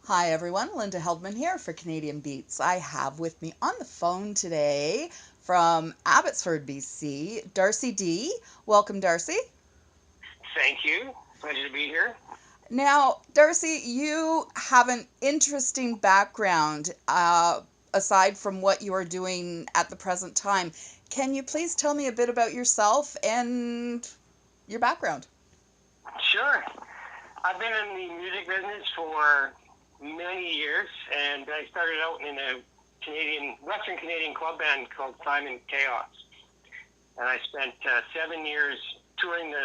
Hi everyone, Linda Heldman here for Canadian Beats. I have with me on the phone today from Abbotsford, BC, Darcy D. Welcome, Darcy. Thank you. Pleasure to be here. Now, Darcy, you have an interesting background aside from what you are doing at the present time. Can you please tell me a bit about yourself and your background? Sure. I've been in the music business for many years, and I started out in a Western Canadian club band called Simon Chaos. And I spent 7 years touring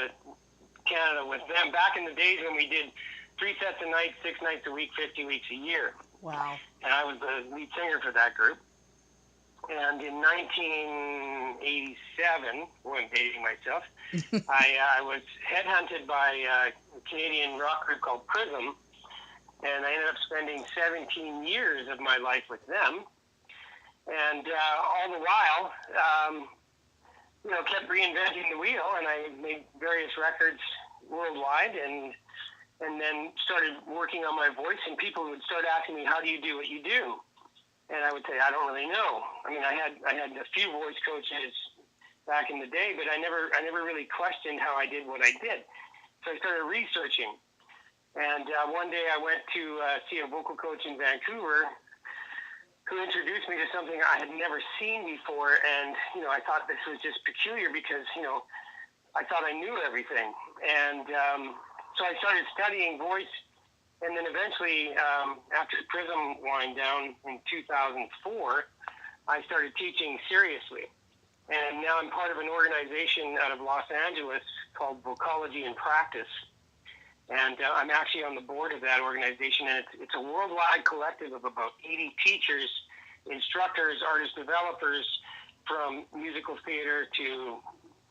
Canada with them back in the days when we did 3 sets a night, 6 nights a week, 50 weeks a year. Wow. And I was the lead singer for that group. And in 1987, I'm dating myself, I was headhunted by a Canadian rock group called Prism, and I ended up spending 17 years of my life with them. And all the while, kept reinventing the wheel, and I made various records worldwide, and then started working on my voice, and people would start asking me, how do you do what you do? And I would say, I don't really know. I mean, I had a few voice coaches back in the day, but I never really questioned how I did what I did. So I started researching. And one day I went to see a vocal coach in Vancouver who introduced me to something I had never seen before. And, I thought this was just peculiar because, I thought I knew everything. And so I started studying voice. And then eventually, after Prism wind down in 2004, I started teaching seriously. And now I'm part of an organization out of Los Angeles called Vocology in Practice. And I'm actually on the board of that organization. And it's a worldwide collective of about 80 teachers, instructors, artist developers, from musical theater to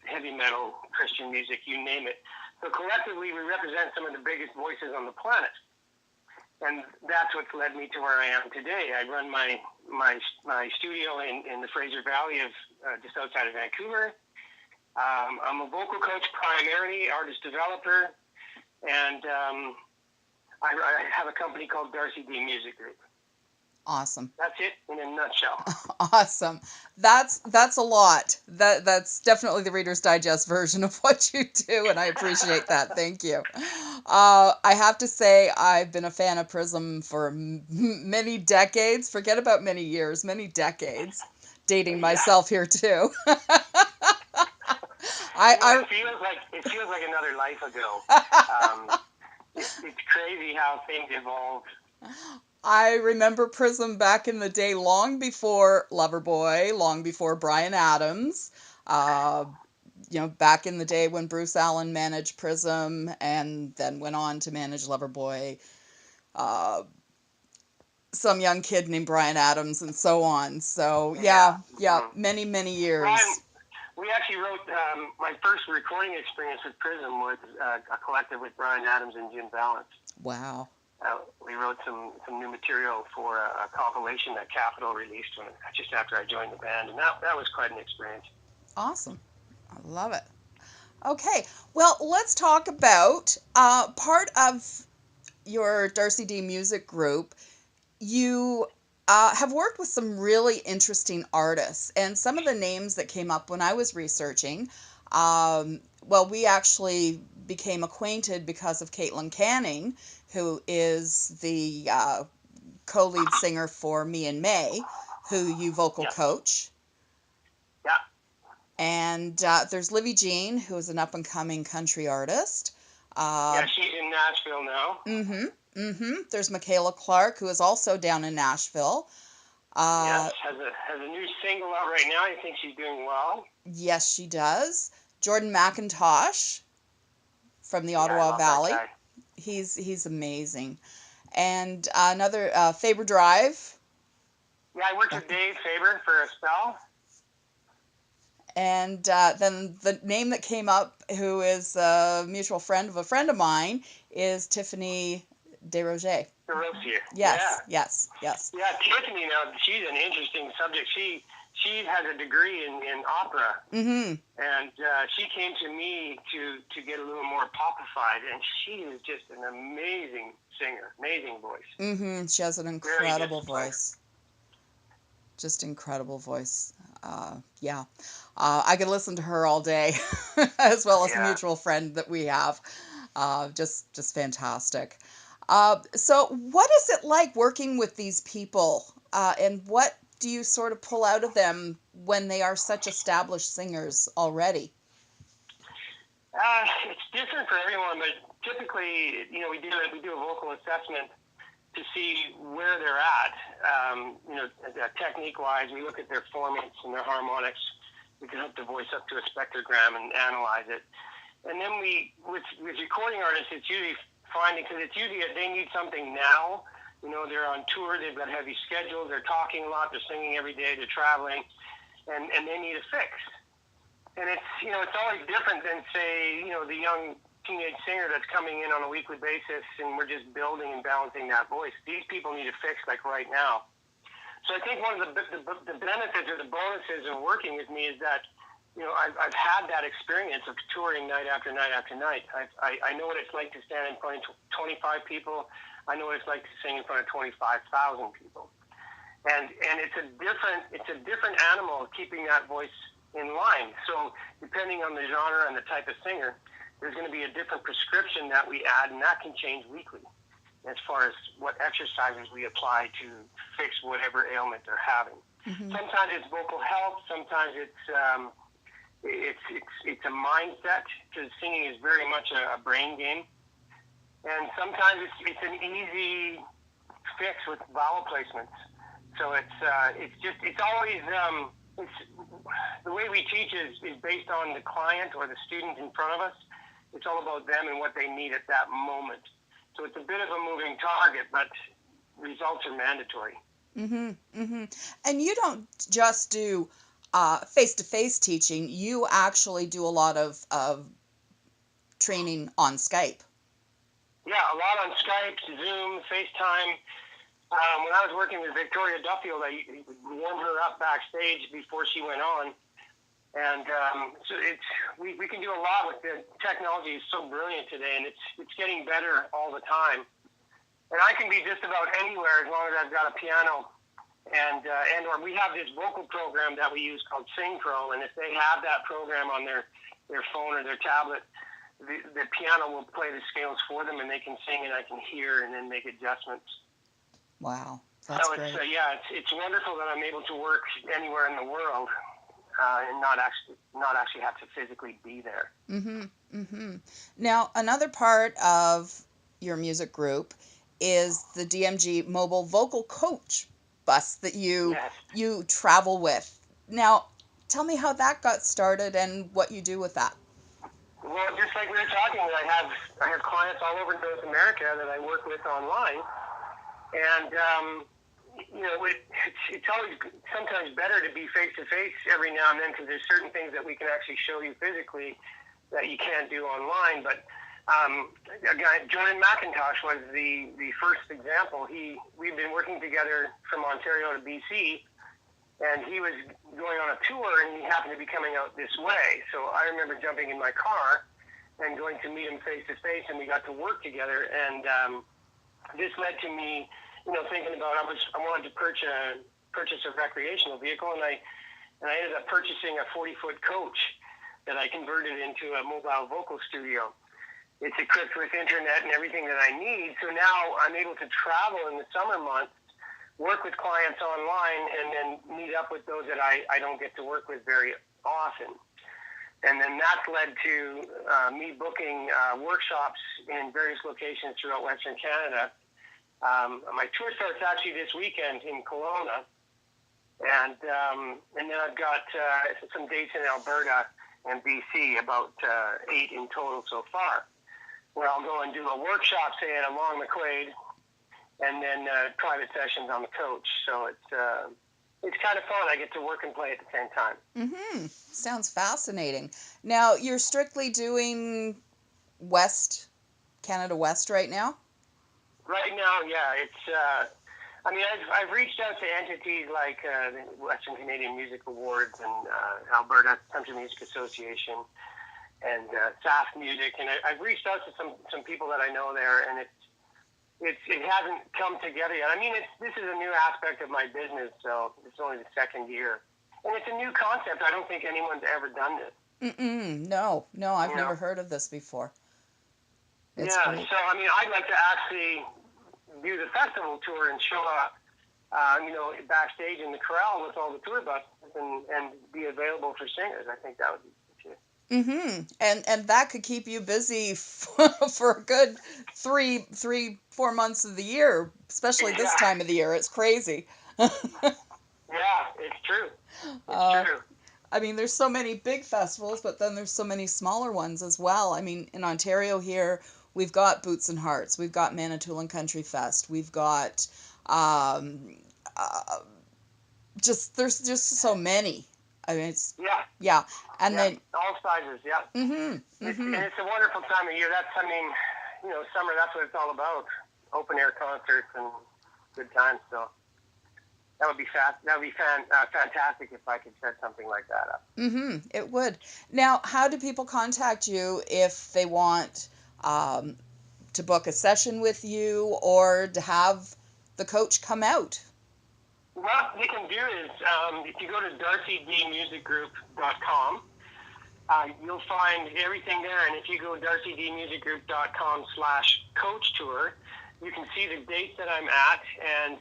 heavy metal, Christian music, you name it. So collectively, we represent some of the biggest voices on the planet. And that's what's led me to where I am today. I run my studio in the Fraser Valley of just outside of Vancouver. I'm a vocal coach primarily, artist developer, and I have a company called Darcy D Music Group. Awesome. That's it in a nutshell. Awesome. That's a lot. That's definitely the Reader's Digest version of what you do, and I appreciate that. Thank you. I have to say I've been a fan of Prism for many decades. Forget about many years, many decades. Dating myself here too. It feels like another life ago. It's crazy how things evolve. I remember Prism back in the day, long before Loverboy, long before Bryan Adams. Back in the day when Bruce Allen managed Prism and then went on to manage Loverboy, some young kid named Bryan Adams, and so on. So yeah, many, many years. Brian, we actually wrote my first recording experience with Prism was a collective with Bryan Adams and Jim Valance. Wow. We wrote some new material for a compilation that Capitol released just after I joined the band, and that was quite an experience. Awesome. I love it. Okay, well, let's talk about part of your Darcy D Music Group. You have worked with some really interesting artists, and some of the names that came up when I was researching, we actually became acquainted because of Caitlin Canning, who is the co-lead singer for Me and May, who you vocal coach. Yeah. And there's Livy Jean, who is an up-and-coming country artist. She's in Nashville now. There's Michaela Clark, who is also down in Nashville. Yes, has a new single out right now. I think she's doing well. Yes, she does. Jordan McIntosh from the Ottawa Valley. He's amazing. And another Faber Drive. Yeah, I worked with Dave Faber for a spell. And then the name that came up, who is a mutual friend of a friend of mine, is Tiffany DesRosiers. DesRosiers. Yes. Yeah, Tiffany. Now she's an interesting subject. She she has a degree in opera, Mm-hmm. and she came to me to get a little more popified, and she is just an amazing singer, amazing voice. Mm-hmm. She has an incredible voice. Just incredible voice. Yeah. I could listen to her all day, as well as a mutual friend that we have. Just fantastic. So what is it like working with these people? And what do you sort of pull out of them when they are such established singers already? It's different for everyone, but typically, we do a vocal assessment to see where they're at. Technique-wise, we look at their formants and their harmonics. We can hook the voice up to a spectrogram and analyze it. And then with recording artists, it's usually finding, because it's usually they need something now. They're on tour, they've got heavy schedules, they're talking a lot, they're singing every day, they're traveling, and they need a fix. And it's always different than, say, the young teenage singer that's coming in on a weekly basis, and we're just building and balancing that voice. These people need a fix like right now. So I think one of the benefits or the bonuses of working with me is that I've had that experience of touring night after night after night. I know what it's like to stand in front of 25 people. I know what it's like to sing in front of 25,000 people. And it's a different animal keeping that voice in line. So depending on the genre and the type of singer, there's going to be a different prescription that we add, and that can change weekly as far as what exercises we apply to fix whatever ailment they're having. Mm-hmm. Sometimes it's vocal health. Sometimes it's a mindset, because singing is very much a brain game. And sometimes it's an easy fix with vowel placements. So it's always the way we teach is based on the client or the student in front of us. It's all about them and what they need at that moment. So it's a bit of a moving target, but results are mandatory. Mm-hmm. Mm-hmm. And you don't just do face-to-face teaching. You actually do a lot of training on Skype. Yeah, a lot on Skype, Zoom, FaceTime. When I was working with Victoria Duffield, I warmed her up backstage before she went on. And so we can do a lot with the technology. Is so brilliant today, and it's getting better all the time. And I can be just about anywhere as long as I've got a piano, or we have this vocal program that we use called Sing Pro. And if they have that program on their phone or their tablet, the piano will play the scales for them, and they can sing, and I can hear, and then make adjustments. Wow, that's great. So it's wonderful that I'm able to work anywhere in the world. And not actually have to physically be there. Mm-hmm. Mm-hmm. Now, another part of your music group is the DMG mobile vocal coach bus that you travel with. Now, tell me how that got started and what you do with that. Well, just like we were talking, I have clients all over North America that I work with online, and it's always sometimes better to be face-to-face every now and then, because there's certain things that we can actually show you physically that you can't do online. But a guy, Jordan McIntosh, was the first example. We've been working together from Ontario to BC, and he was going on a tour, and he happened to be coming out this way. So I remember jumping in my car and going to meet him face-to-face, and we got to work together. And this led to me thinking about I wanted to purchase a recreational vehicle, and I ended up purchasing a 40-foot coach that I converted into a mobile vocal studio. It's equipped with internet and everything that I need, so now I'm able to travel in the summer months, work with clients online, and then meet up with those that I don't get to work with very often. And then that's led to me booking workshops in various locations throughout Western Canada. My tour starts actually this weekend in Kelowna, and then I've got some dates in Alberta and BC, about 8 in total so far, where I'll go and do a workshop, say, at Along McQuaid, and then private sessions on the coach. So it's kind of fun. I get to work and play at the same time. Mm-hmm. Sounds fascinating. Now, you're strictly doing Canada West right now? Right now, yeah. It's I mean, I've reached out to entities like the Western Canadian Music Awards and Alberta Country Music Association and SAS Music, and I've reached out to some people that I know there, and it hasn't come together yet. I mean, this is a new aspect of my business, so it's only the second year, and it's a new concept. I don't think anyone's ever done this. No, I've never heard of this before. It's great. So I mean, I'd like to actually do the festival tour and show up, backstage in the corral with all the tour buses and be available for singers. I think that would be good. And that could keep you busy for a good 4 months of the year, especially this time of the year. It's crazy. Yeah, it's true. It's true. I mean, there's so many big festivals, but then there's so many smaller ones as well. I mean, in Ontario here, we've got Boots and Hearts, we've got Manitoulin Country Fest, we've got there's just so many. I mean, it's and then all sizes, and it's a wonderful time of year. Summer. That's what it's all about: open air concerts and good times. So that would be fantastic if I could set something like that up. It would. Now, how do people contact you if they want to book a session with you or to have the coach come out? What they can do is, if you go to darcydmusicgroup.com, you'll find everything there. And if you go darcydmusicgroup.com/coach tour, you can see the dates that I'm at, and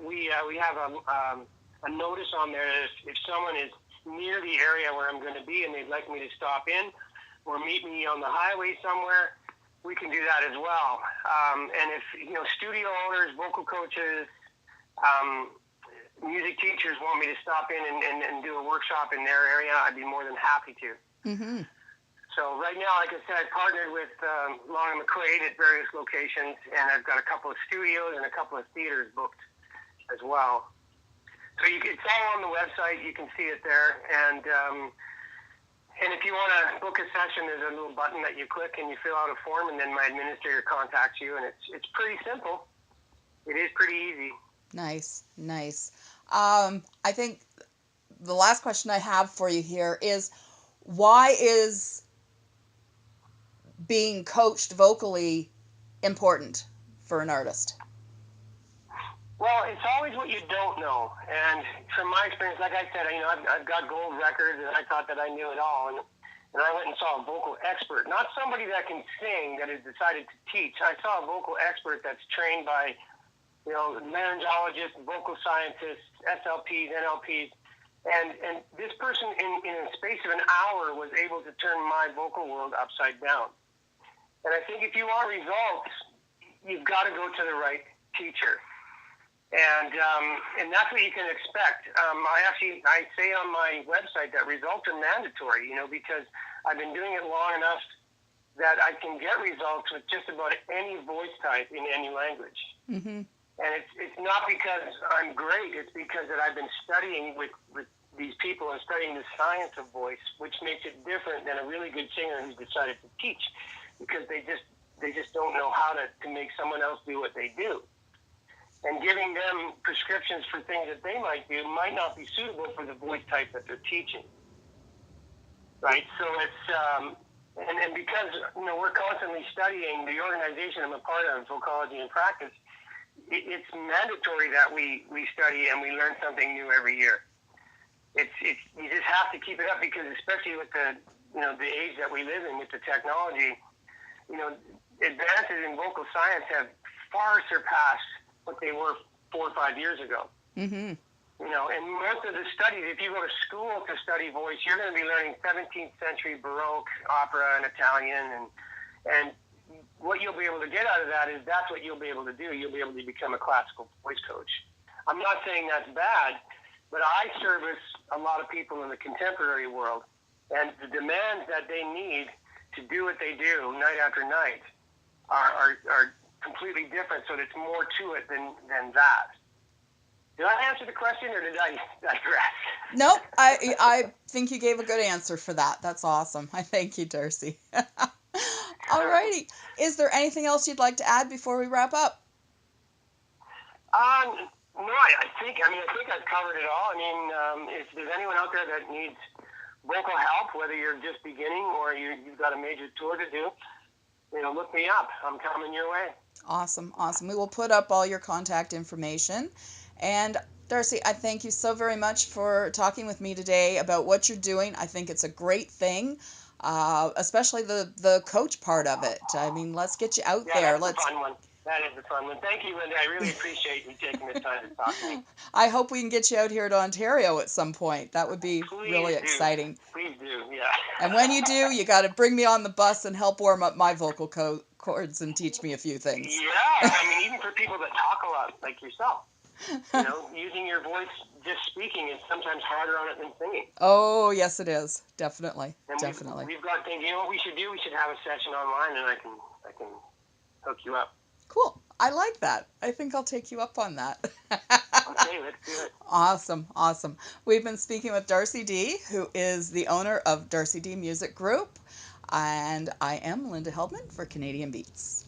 we have a notice on there if someone is near the area where I'm going to be and they'd like me to stop in or meet me on the highway somewhere, we can do that as well. And if studio owners, vocal coaches, music teachers want me to stop in and do a workshop in their area, I'd be more than happy to. So right now, like I said, I partnered with Long and McQuaid at various locations, and I've got a couple of studios and a couple of theaters booked as well. So it's all on the website. You can see it there. And if you want to book a session, there's a little button that you click and you fill out a form, and then my administrator contacts you, and it's pretty simple. It is pretty easy. Nice. I think the last question I have for you here is, why is being coached vocally important for an artist? Well, it's always what you don't know. And from my experience, like I said, I've got gold records, and I thought that I knew it all. And I went and saw a vocal expert, not somebody that can sing that has decided to teach. I saw a vocal expert that's trained by laryngologists, vocal scientists, SLPs, NLPs, and this person in a space of an hour was able to turn my vocal world upside down. And I think if you want results, you've got to go to the right teacher, and that's what you can expect. I say on my website that results are mandatory, because I've been doing it long enough that I can get results with just about any voice type in any language. And it's not because I'm great. It's because that I've been studying with these people and studying the science of voice, which makes it different than a really good singer who's decided to teach, because they just don't know how to make someone else do what they do. And giving them prescriptions for things that they might do might not be suitable for the voice type that they're teaching. Right? So it's and because we're constantly studying, the organization I'm a part of, Vocology in Practice, it's mandatory that we study and we learn something new every year. You just have to keep it up, because especially with the age that we live in with the technology, advances in vocal science have far surpassed what they were 4 or 5 years ago. And most of the studies, if you go to school to study voice, you're going to be learning 17th century Baroque opera and Italian, and what you'll be able to get out of that is that's what you'll be able to do. You'll be able to become a classical voice coach. I'm not saying that's bad, but I service a lot of people in the contemporary world, and the demands that they need to do what they do night after night are completely different. So there's more to it than that. Did I answer the question, or did I digress? Nope. I think you gave a good answer for that. That's awesome. I thank you, Darcy. Alrighty. Is there anything else you'd like to add before we wrap up? No, I think I've covered it all. I mean, if there's anyone out there that needs vocal help, whether you're just beginning or you've got a major tour to do, look me up. I'm coming your way. Awesome, awesome. We will put up all your contact information. And Darcy, I thank you so very much for talking with me today about what you're doing. I think it's a great thing, especially the coach part of it. I mean, let's get you out Yeah, there. that's the fun one. That is the fun one. Thank you, Linda. I really appreciate you taking the time to talk to me. I hope we can get you out here to Ontario at some point. That would be Please really do. exciting. Please do, yeah. And when you do, you got to bring me on the bus and help warm up my vocal cords and teach me a few things. Yeah, even for people that talk a lot, like yourself, using your voice, just speaking is sometimes harder on it than singing. Oh, yes, it is. Definitely, And definitely. we've got things. You know what we should do? We should have a session online, and I can hook you up. Cool. I like that. I think I'll take you up on that. Okay, let's do it. Awesome, awesome. We've been speaking with Darcy D, who is the owner of Darcy D Music Group, and I am Linda Heldman for Canadian Beats.